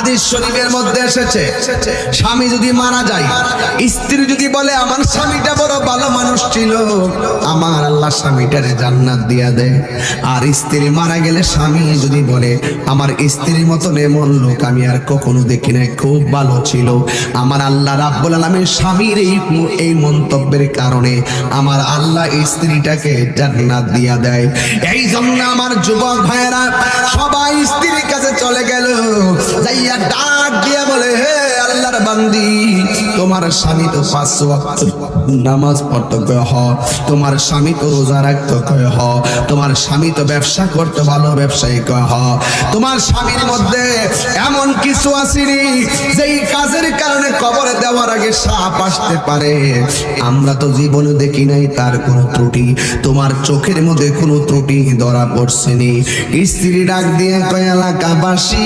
হাদিস শরীফের মধ্যে এসেছে, স্বামী যদি মারা যায়, স্ত্রী যদি বলে আমার স্বামীটা বড় ভালো মানুষ ছিল, আমার আল্লাহ স্বামীটারে জান্নাত দিয়া দেয়। আর স্ত্রী মারা গেলে স্বামী যদি বলে আমার স্ত্রীর মতন এমন লোক আমি আর কখনো দেখি নাই, খুব ভালো ছিল, আমার আল্লাহ রাব্বুল আলামিন স্বামীর এই মন্তব্যের কারণে আমার আল্লাহ স্ত্রীটাকে জান্নাত দিয়া দেয়। এই জন্য আমার যুবক ভাইয়েরা সবাই স্ত্রীর কাছে চলে গেল, যাইয়া ডাক দিয়া বলে হে আল্লাহর বান্দি, তোমার স্বামী তো 5 ওয়াক্ত নামাজ পড়তে কয়, তোমার স্বামী তো রোজা রাখতে কয়, তোমার স্বামী তো ব্যবসা করতে ভালো ব্যবসায়ী কয়, তোমার স্বামীর মধ্যে এমন কিছু আসেনি যেই কাজের কারণে কবরে দেওয়ার আগে সাপ আসতে পারে, আমরা তো জীবনে দেখি নাই তার কোনো ত্রুটি, তোমার চোখের মধ্যে কোনো ত্রুটি ধরা পড়ছেনি। স্ত্রী ডাক দিয়ে কয় এলাকাবাসী